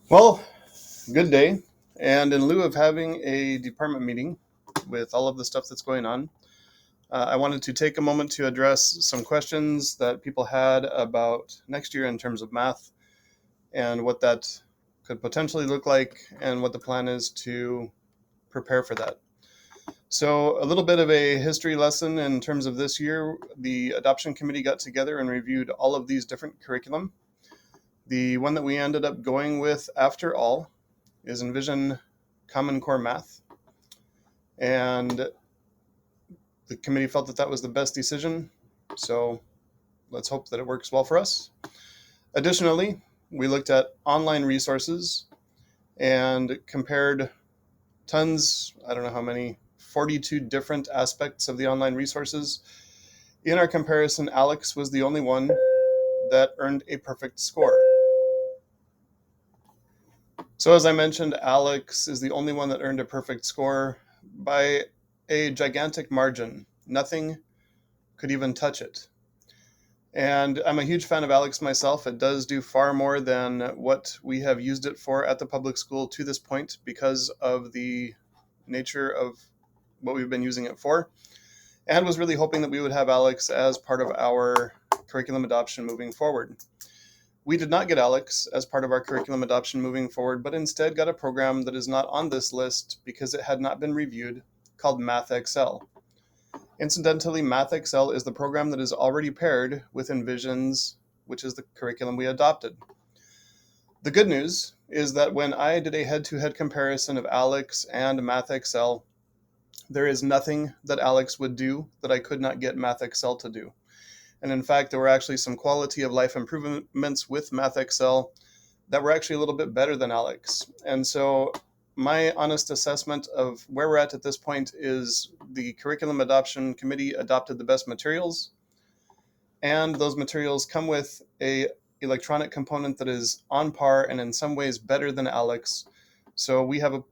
Well, good day. And in lieu of having a department meeting with all of the stuff that's going on, I wanted to take a moment to address some questions that people had about next year in terms of math and what that could potentially look like and what the plan is to prepare for that. So, a little bit of a history lesson in terms of this year. The adoption committee got together and reviewed all of these different curriculum. The one that we ended up going with after all is Envision Common Core Math. And the committee felt that that was the best decision. So let's hope that it works well for us. Additionally, we looked at online resources and compared tons, I don't know how many, 42 different aspects of the online resources. In our comparison, Alex was the only one that earned a perfect score. So, as I mentioned, Alex is the only one that earned a perfect score by a gigantic margin. Nothing could even touch it. And I'm a huge fan of Alex myself. It does do far more than what we have used it for at the public school to this point because of the nature of what we've been using it for. And was really hoping that we would have Alex as part of our curriculum adoption moving forward. We did not get Alex as part of our curriculum adoption moving forward, but instead got a program that is not on this list because it had not been reviewed called MathXL. Incidentally, MathXL is the program that is already paired with Envisions, which is the curriculum we adopted. The good news is that when I did a head-to-head comparison of Alex and MathXL, there is nothing that Alex would do that I could not get MathXL to do. And in fact, there were actually some quality of life improvements with MathXL that were actually a little bit better than Alex. And so my honest assessment of where we're at this point is the curriculum adoption committee adopted the best materials, and those materials come with a electronic component that is on par and in some ways better than Alex. So we have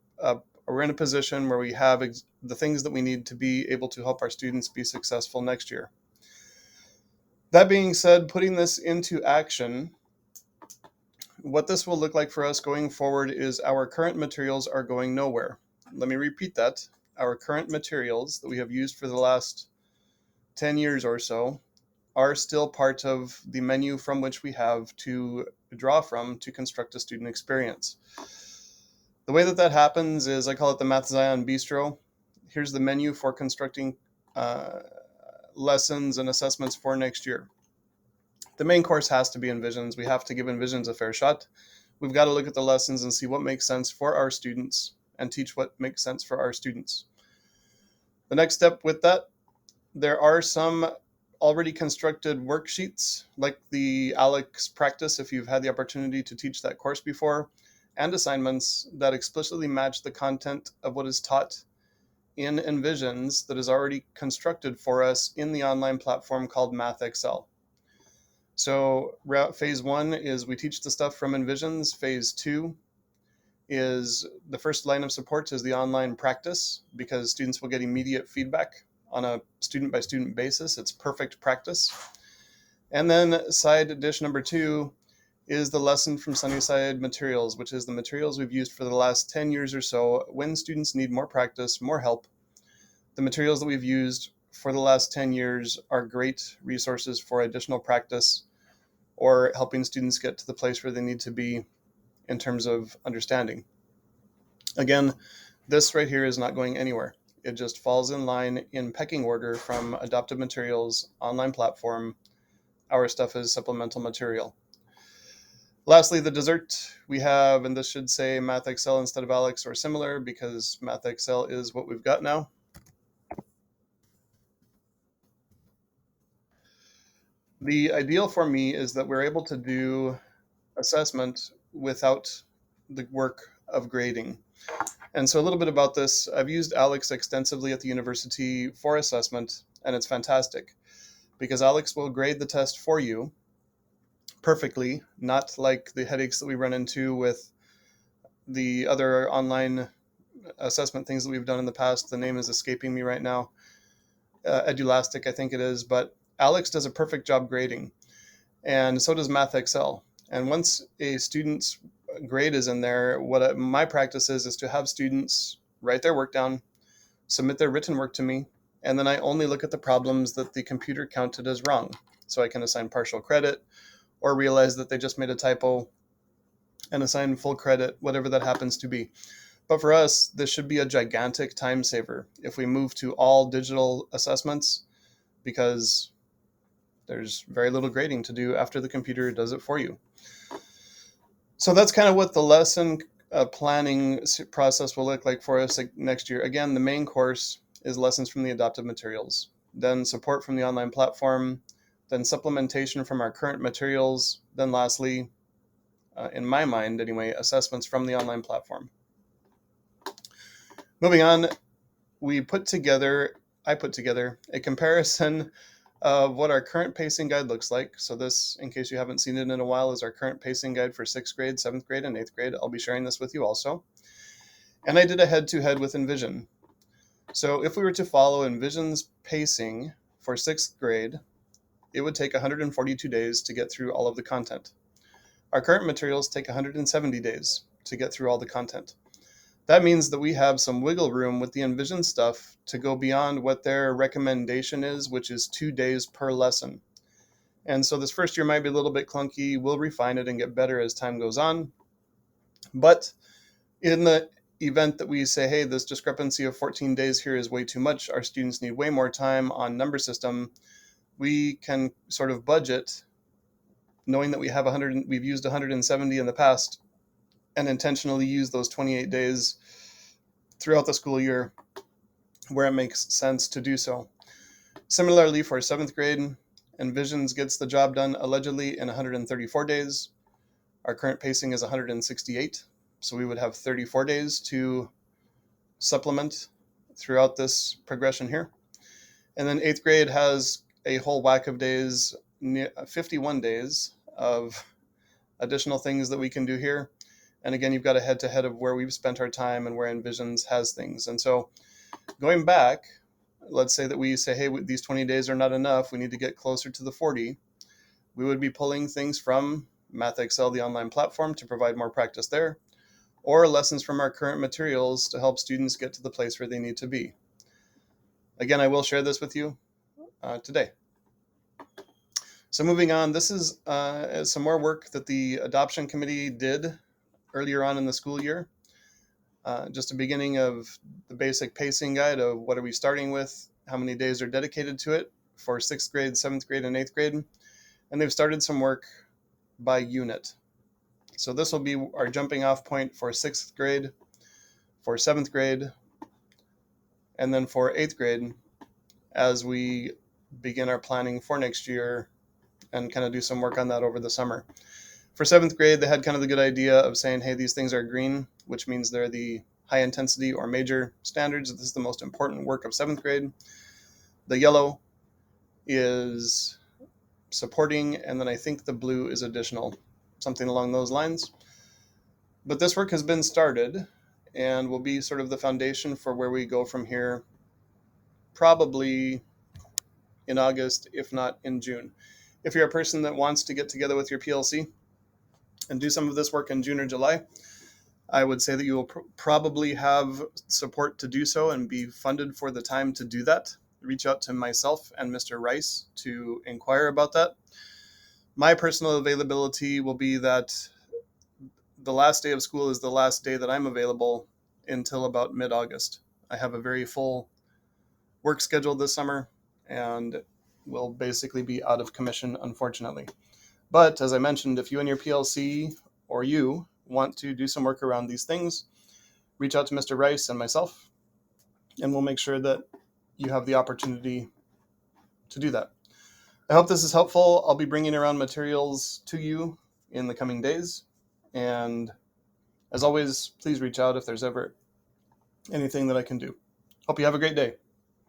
we're in a position where we have the things that we need to be able to help our students be successful next year. That being said, putting this into action, what this will look like for us going forward is our current materials are going nowhere. Let me repeat that. Our current materials that we have used for the last 10 years or so are still part of the menu from which we have to draw from to construct a student experience. The way that that happens is I call it the Math Zion Bistro. Here's the menu for constructing uh, lessons and assessments for next year. The main course has to be Envisions. We have to give Envisions a fair shot. We've got to look at the lessons and see what makes sense for our students and teach what makes sense for our students. The next step with that, there are some already constructed worksheets like the Alex practice, if you've had the opportunity to teach that course before, and assignments that explicitly match the content of what is taught in Envisions that is already constructed for us in the online platform called MathXL. So phase one is we teach the stuff from Envisions. Phase two is the first line of support is the online practice because students will get immediate feedback on a student by student basis. It's perfect practice. And then side dish number two is the lesson from Sunnyside Materials, which is the materials we've used for the last 10 years or so when students need more practice, more help. The materials that we've used for the last 10 years are great resources for additional practice or helping students get to the place where they need to be in terms of understanding. Again, this right here is not going anywhere. It just falls in line in pecking order from adopted materials, online platform. Our stuff is supplemental material. Lastly, the dessert we have, and this should say MathXL instead of Alex or similar because MathXL is what we've got now. The ideal for me is that we're able to do assessment without the work of grading. And so a little bit about this, I've used Alex extensively at the university for assessment, and it's fantastic because Alex will grade the test for you perfectly, not like the headaches that we run into with the other online assessment things that we've done in the past. The name is escaping me right now. Edulastic, I think it is, but Alex does a perfect job grading, and so does MathXL. And once a student's grade is in there, my practice is to have students write their work down, submit their written work to me, and then I only look at the problems that the computer counted as wrong. So I can assign partial credit or realize that they just made a typo and assign full credit, whatever that happens to be. But for us, this should be a gigantic time saver if we move to all digital assessments, because there's very little grading to do after the computer does it for you. So that's kind of what the lesson planning process will look like for us next year. Again, the main course is lessons from the adopted materials, then support from the online platform, then supplementation from our current materials, then lastly, in my mind anyway, assessments from the online platform. Moving on, I put together a comparison of what our current pacing guide looks like. So this, in case you haven't seen it in a while, is our current pacing guide for 6th grade, 7th grade, and 8th grade. I'll be sharing this with you also. And I did a head-to-head with Envision. So if we were to follow Envision's pacing for 6th grade, it would take 142 days to get through all of the content. Our current materials take 170 days to get through all the content. That means that we have some wiggle room with the Envision stuff to go beyond what their recommendation is, which is 2 days per lesson. And so this first year might be a little bit clunky. We'll refine it and get better as time goes on. But in the event that we say, hey, this discrepancy of 14 days here is way too much, our students need way more time on number system, we can sort of budget, knowing that we've used 170 in the past, and intentionally use those 28 days throughout the school year where it makes sense to do so. Similarly, for 7th grade, Envisions gets the job done allegedly in 134 days. Our current pacing is 168, so we would have 34 days to supplement throughout this progression here. And then 8th grade has a whole whack of days, 51 days of additional things that we can do here. And again, you've got a head-to-head of where we've spent our time and where Envisions has things. And so going back, let's say that we say, hey, these 20 days are not enough, we need to get closer to the 40. We would be pulling things from MathXL, the online platform, to provide more practice there, or lessons from our current materials to help students get to the place where they need to be. Again, I will share this with you today. So moving on, this is some more work that the adoption committee did earlier on in the school year. Just a beginning of the basic pacing guide of what are we starting with, how many days are dedicated to it for 6th grade, 7th grade, and 8th grade. And they've started some work by unit. So this will be our jumping off point for 6th grade, for 7th grade, and then for 8th grade as we begin our planning for next year and kind of do some work on that over the summer. For 7th grade, they had kind of the good idea of saying, hey, these things are green, which means they're the high intensity or major standards. This is the most important work of 7th grade. The yellow is supporting, and then I think the blue is additional, something along those lines. But this work has been started and will be sort of the foundation for where we go from here, probably in August, if not in June. If you're a person that wants to get together with your PLC and do some of this work in June or July, I would say that you will probably have support to do so and be funded for the time to do that. Reach out to myself and Mr. Rice to inquire about that. My personal availability will be that the last day of school is the last day that I'm available until about mid-August. I have a very full work schedule this summer and will basically be out of commission, unfortunately. But as I mentioned, if you and your PLC or you want to do some work around these things, reach out to Mr. Rice and myself, and we'll make sure that you have the opportunity to do that. I hope this is helpful. I'll be bringing around materials to you in the coming days. And as always, please reach out if there's ever anything that I can do. Hope you have a great day.